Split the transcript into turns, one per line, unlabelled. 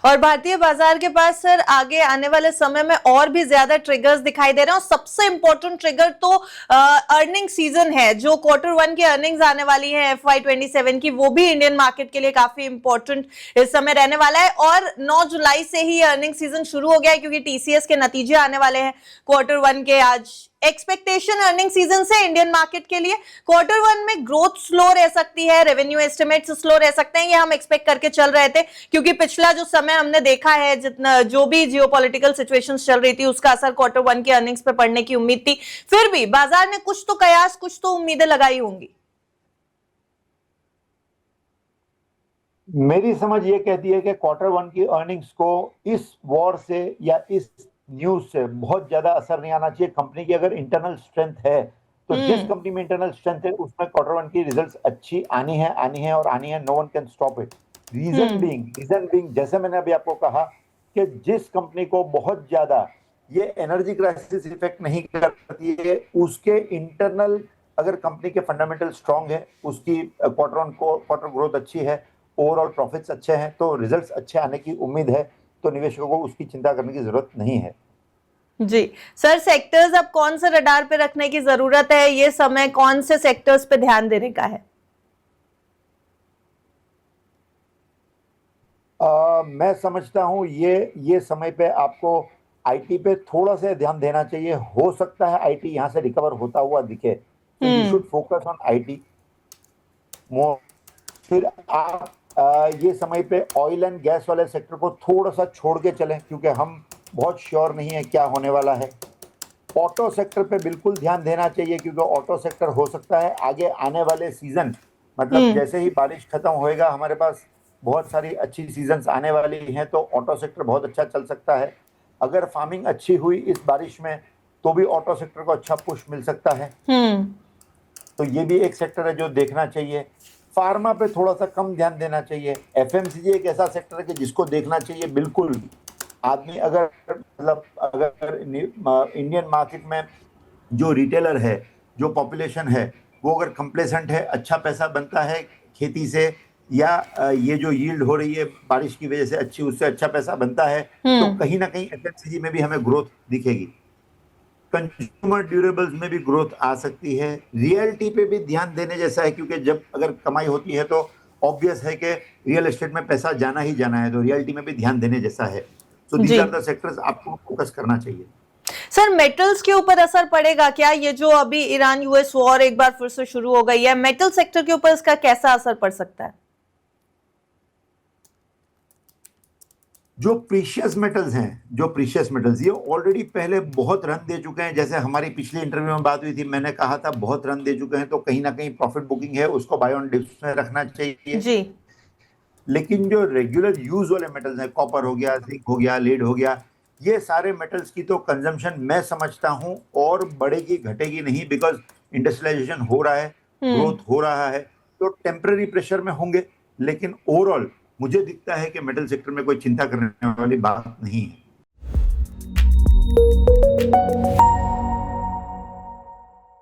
और भारतीय बाजार के पास सर आगे आने वाले समय में और भी ज्यादा ट्रिगर्स दिखाई दे रहे हैं, और सबसे इंपॉर्टेंट ट्रिगर तो अर्निंग सीजन है। जो Q1 की अर्निंग्स आने वाली है FY27 की, वो भी इंडियन मार्केट के लिए काफी इंपॉर्टेंट इस समय रहने वाला है। और 9 जुलाई से ही अर्निंग सीजन शुरू हो गया है, क्योंकि TCS के नतीजे आने वाले हैं Q1 के। आज एक्सपेक्टेशन अर्निंग सीजन से इंडियन मार्केट के लिए Q1 में ग्रोथ स्लो रह सकती है, रेवेन्यू एस्टिमेट्स स्लो रह सकते हैं, ये हम एक्सपेक्ट करके चल रहे थे, क्योंकि पिछला जो समय हमने देखा है, जितना जो भी जियोपॉलिटिकल सिचुएशंस चल रही थी, उसका असर Q1 की अर्निंग्स पे पड़ने की उम्मीद थी। फिर भी बाजार ने कुछ तो कयास, कुछ तो उम्मीदें लगाई होंगी।
मेरी समझ ये कहती है कि Q1 की अर्निंग्स को इस वॉर से या इस न्यूज से बहुत ज्यादा असर नहीं आना चाहिए। कंपनी की अगर इंटरनल स्ट्रेंथ है तो जिस कंपनी में इंटरनल स्ट्रेंथ है उसमें Q1 की रिजल्ट्स अच्छी आनी है और आनी है। No one can stop it. Reason being जैसे मैंने अभी आपको कहा कि जिस कंपनी को बहुत ज्यादा ये एनर्जी क्राइसिस इफेक्ट नहीं करती है, उसके इंटरनल अगर कंपनी के फंडामेंटल स्ट्रांग है, उसकी क्वार्टर ग्रोथ अच्छी है, ओवरऑल प्रॉफिट्स अच्छे हैं, तो रिजल्ट्स अच्छे आने की उम्मीद है, तो निवेशकों को उसकी चिंता करने की जरूरत नहीं है।
जी सर, सेक्टर्स अब कौन से रडार पे रखने की जरूरत है, ये समय कौन से सेक्टर्स पे ध्यान देने का है?
मैं समझता हूं ये समय पे आपको आईटी पे थोड़ा सा ध्यान देना चाहिए। हो सकता है आईटी यहां से रिकवर होता हुआ दिखे, तो you should focus on IT more. फिर आप ये समय पे ऑयल एंड गैस वाले सेक्टर को थोड़ा सा छोड़ के चलें, क्योंकि हम बहुत श्योर नहीं है क्या होने वाला है। ऑटो सेक्टर पे बिल्कुल ध्यान देना चाहिए, क्योंकि ऑटो सेक्टर हो सकता है आगे आने वाले सीजन, मतलब जैसे ही बारिश खत्म होएगा, हमारे पास बहुत सारी अच्छी सीजन्स आने वाली हैं, तो ऑटो सेक्टर बहुत अच्छा चल सकता है। अगर फार्मिंग अच्छी हुई इस बारिश में तो भी ऑटो सेक्टर को अच्छा पुश मिल सकता है। तो ये भी एक सेक्टर है जो देखना चाहिए। फार्मा पे थोड़ा सा कम ध्यान देना चाहिए। एफएमसीजी एक ऐसा सेक्टर है कि जिसको देखना चाहिए बिल्कुल। आदमी अगर इंडियन मार्केट में जो रिटेलर है, जो पॉपुलेशन है, वो अगर कंप्लेसेंट है, अच्छा पैसा बनता है खेती से, या ये जो यील्ड हो रही है बारिश की वजह से अच्छी, उससे अच्छा पैसा बनता है, तो कहीं ना कहीं एफएमसीजी में भी हमें ग्रोथ दिखेगी। कंज्यूमर ड्यूरेबल्स में भी ग्रोथ आ सकती है। रियल्टी पे भी ध्यान देने जैसा है, क्योंकि जब अगर कमाई होती है तो ऑब्वियस है कि रियल एस्टेट में पैसा जाना ही जाना है, तो रियल्टी में भी ध्यान देने जैसा है। So these are the sectors आपको फोकस करना चाहिए।
सर, मेटल्स के ऊपर असर पड़ेगा क्या? ये जो अभी ईरान यूएस वॉर एक बार फिर से शुरू हो गई है, मेटल सेक्टर के ऊपर इसका कैसा असर पड़ सकता है?
जो प्रीशियस मेटल्स ये ऑलरेडी पहले बहुत रन दे चुके हैं। जैसे हमारी पिछली इंटरव्यू में बात हुई थी, मैंने कहा था बहुत रन दे चुके हैं, तो कहीं ना कहीं प्रॉफिट बुकिंग है, उसको बाय ऑन डिप्स में रखना चाहिए
जी।
लेकिन जो रेगुलर यूज वाले मेटल्स हैं, कॉपर हो गया, जिंक हो गया, लीड हो गया, ये सारे मेटल्स की तो कंजम्पशन मैं समझता हूं और बढ़ेगी, घटेगी नहीं, बिकॉज इंडस्ट्रियलाइजेशन हो रहा है, ग्रोथ हो रहा है, तो टेम्पररी प्रेशर में होंगे। लेकिन ओवरऑल मुझे दिखता है कि मेटल सेक्टर में कोई चिंता करने वाली बात नहीं है।